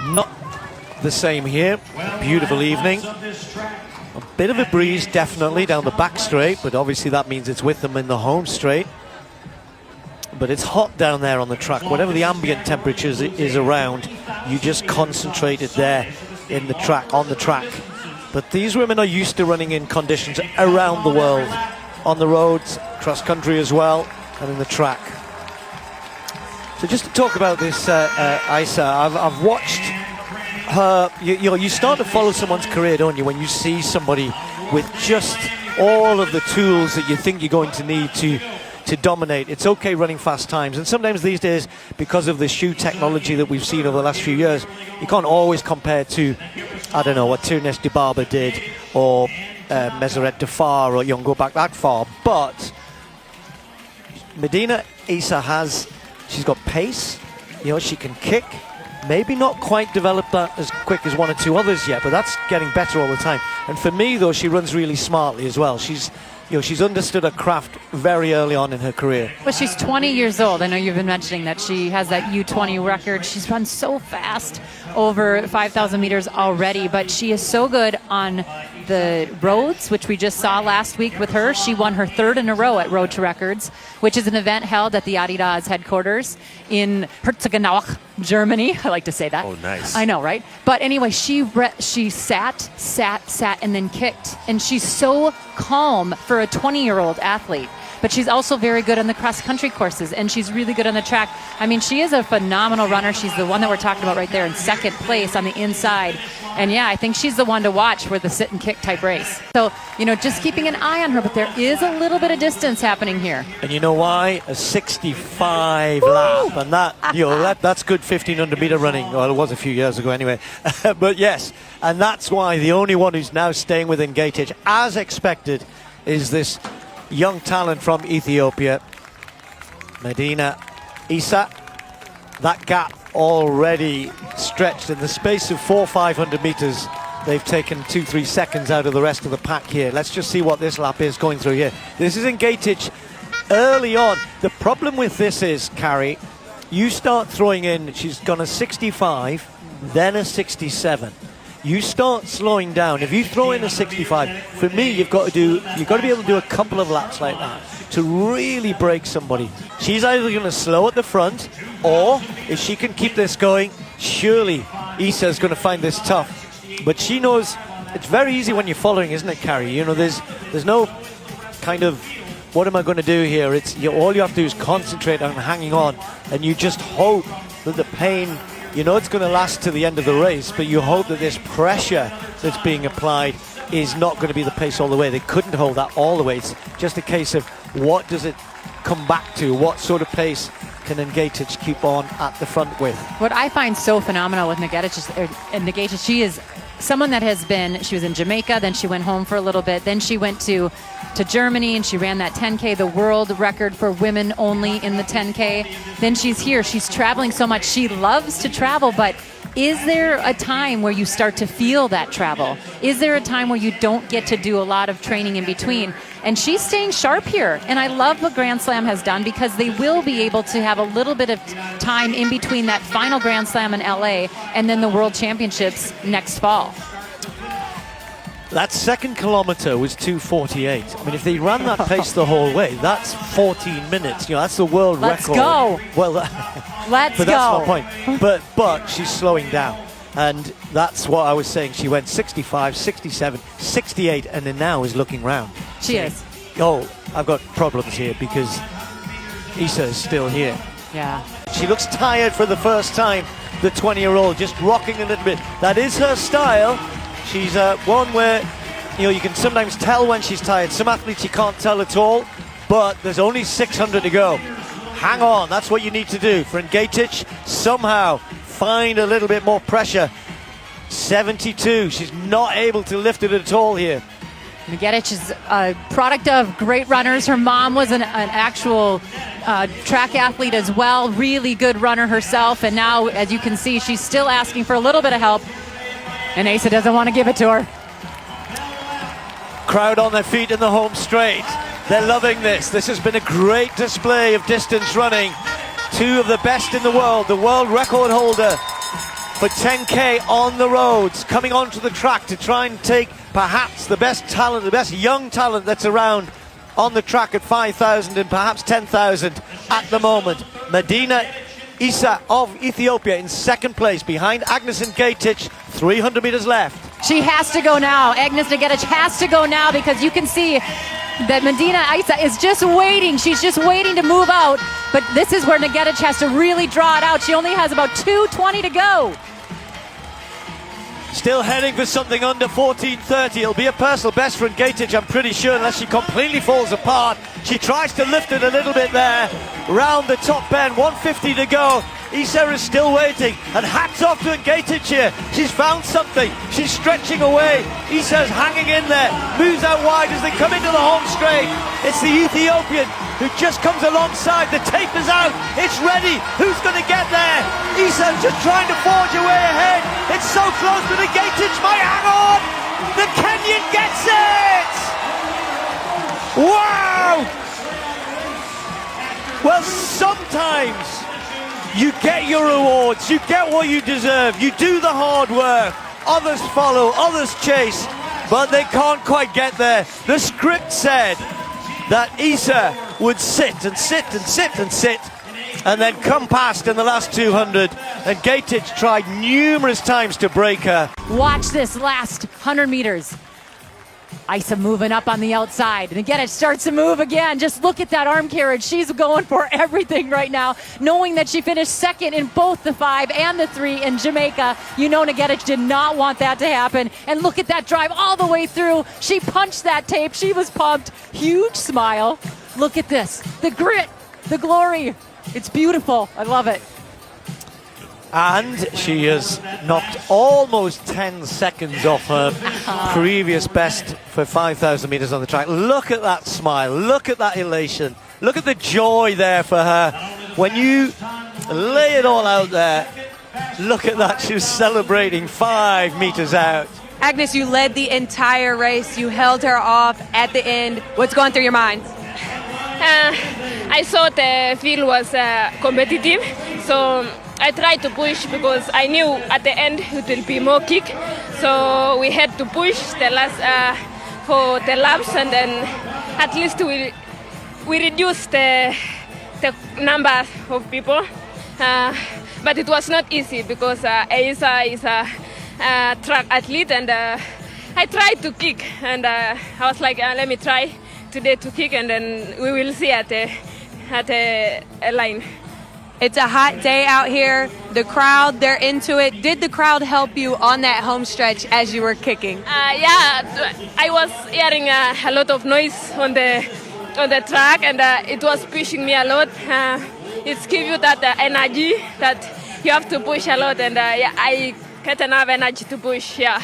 Not the same here. Beautiful evening. A bit of a breeze definitely down the back straight, but obviously that means it's with them in the home straight. But it's hot down there on the track. Whatever the ambient temperature is around, you just concentrate it there in the track, on the track. But these women are used to running in conditions around the world, on the roads, cross country as well, and in the track. So just to talk about this, Eisa, I've watched her. You start to follow someone's career, don't you, when you see somebody with just all of the tools that you think you're going to need to dominate. It's okay running fast times, and sometimes these days, because of the shoe technology that we've seen over the last few years, you can't always compare to, I don't know, what Tirnes Dibaba did, or Meseret Defar, or you don't go back that far. But Medina, Eisa she's got pace, she can kick. Maybe not quite developed that as quick as one or two others yet, but that's getting better all the time. And for me, though, she runs really smartly as well. She's understood her craft very early on in her career. But she's 20 years old. I know you've been mentioning that she has that U20 record. She's run so fast, over 5,000 meters already, but she is so good on the roads, which we just saw last week with her. She won her third in a row at Road to Records, which is an event held at the Adidas headquarters in Herzogenaurach, Germany. I like to say that. Oh, nice. I know, right? But anyway, she sat, and then kicked. And she's so calm for a 20-year-old athlete. But she's also very good on the cross-country courses, and she's really good on the track. I mean, she is a phenomenal runner. She's the one that we're talking about right there in second place on the inside. And yeah, I think she's the one to watch for the sit and kick type race. So, just keeping an eye on her, but there is a little bit of distance happening here. And you know why? A 65 lap, and that's good 1,500 meter running. Well, it was a few years ago anyway. But yes, and that's why the only one who's now staying within Ngetich, as expected, is this young talent from Ethiopia, Medina Eisa. That gap already stretched in the space of 400-500 meters. They've taken 2-3 seconds out of the rest of the pack here. Let's just see what this lap is going through here. This is Ngetich early on. The problem with this is, Carrie, you start throwing in, she's gone a 65, then a 67. You start slowing down. If you throw in a 65, for me, you've got to be able to do a couple of laps like that to really break somebody. She's either going to slow at the front, or if she can keep this going, surely Eisa's going to find this tough. But she knows it's very easy when you're following, isn't it, Carrie? There's no kind of, what am I going to do here? All you have to do is concentrate on hanging on, and you just hope that the pain, it's going to last to the end of the race, but you hope that this pressure that's being applied is not going to be the pace all the way. They couldn't hold that all the way. It's just a case of what does it come back to? What sort of pace can Ngetich keep on at the front with? What I find so phenomenal with Ngetich, she is someone that she was in Jamaica, then she went home for a little bit, then she went to Germany and she ran that 10K, the world record for women only in the 10K. Then she's here, she's traveling so much. She loves to travel, but is there a time where you start to feel that travel? Is there a time where you don't get to do a lot of training in between? And she's staying sharp here. And I love what Grand Slam has done, because they will be able to have a little bit of time in between that final Grand Slam in LA and then the World Championships next fall. That second kilometer was 2:48. I mean, if they ran that pace the whole way, that's 14 minutes. That's the world record. Let's go. Well, let's but go. That's my point. But she's slowing down. And that's what I was saying. She went 65, 67, 68, and then now is looking round. She is. Oh, I've got problems here because Eisa is still here. Yeah. She looks tired for the first time, the 20-year-old, just rocking a little bit. That is her style. She's one where, you can sometimes tell when she's tired. Some athletes you can't tell at all, but there's only 600 to go. Hang on, that's what you need to do. For Ngetich, somehow find a little bit more pressure. 72, she's not able to lift it at all here. Ngetich is a product of great runners. Her mom was an actual track athlete as well, really good runner herself, and now, as you can see, she's still asking for a little bit of help. And Eisa doesn't want to give it to her. Crowd on their feet in the home straight. They're loving this. This has been a great display of distance running. Two of the best in the world. The world record holder for 10K on the roads, coming onto the track to try and take perhaps the best talent, the best young talent that's around on the track at 5,000 and perhaps 10,000 at the moment. Medina Eisa of Ethiopia in second place behind Agnes and Ngetich, 300 meters left. She has to go now. Agnes Ngetich has to go now because you can see that Medina Eisa is just waiting. She's just waiting to move out. But this is where Ngetich has to really draw it out. She only has about 2:20 to go. Still heading for something under 14:30. It'll be a personal best for Ngetich, I'm pretty sure, unless she completely falls apart. She tries to lift it a little bit there. Round the top bend, 150 to go. Eisa is still waiting, and hats off to Ngetich here. She's found something. She's stretching away. Eisa's hanging in there, moves out wide as they come into the home straight. It's the Ethiopian who just comes alongside. The tape is out. It's ready. Who's going to get there? Eisa just trying to forge her way ahead. It's so close, but Ngetich might hang on. The Kenyan gets it. Wow! Well, sometimes you get your rewards, you get what you deserve, you do the hard work, others follow, others chase, but they can't quite get there. The script said that Eisa would sit and sit and sit and sit and then come past in the last 200, and Ngetich tried numerous times to break her. Watch this last 100 meters. Eisa moving up on the outside. And again, it starts to move again. Just look at that arm carriage. She's going for everything right now, knowing that she finished second in both the 5 and the 3 in Jamaica. You know Ngetich did not want that to happen. And look at that drive all the way through. She punched that tape. She was pumped. Huge smile. Look at this. The grit, the glory. It's beautiful. I love it. And she has knocked almost 10 seconds off her previous best for 5,000 meters on the track. Look at that smile. Look at that elation. Look at the joy there for her. When you lay it all out there, look at that. She was celebrating 5 meters out. Agnes, you led the entire race. You held her off at the end. What's going through your mind? I thought the field was competitive, so I tried to push because I knew at the end it will be more kick. So we had to push the last for the laps, and then at least we reduced the number of people. But it was not easy because Eisa is a track athlete, and I tried to kick, and I was like, let me try today to kick, and then we will see at a line. It's a hot day out here. The crowd, they're into it. Did the crowd help you on that home stretch as you were kicking? Yeah, I was hearing a lot of noise on the track, and it was pushing me a lot. It's give you that energy that you have to push a lot, and yeah, I get enough energy to push. Yeah.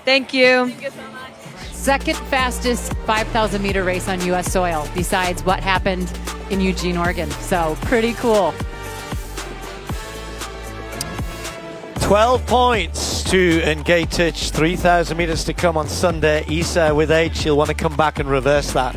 Thank you. Thank you so much. Second fastest 5,000 meter race on U.S. soil, besides what happened in Eugene, Oregon. So pretty cool. 12 points to Ngetich, 3,000 meters to come on Sunday. Eisa with age, she'll want to come back and reverse that.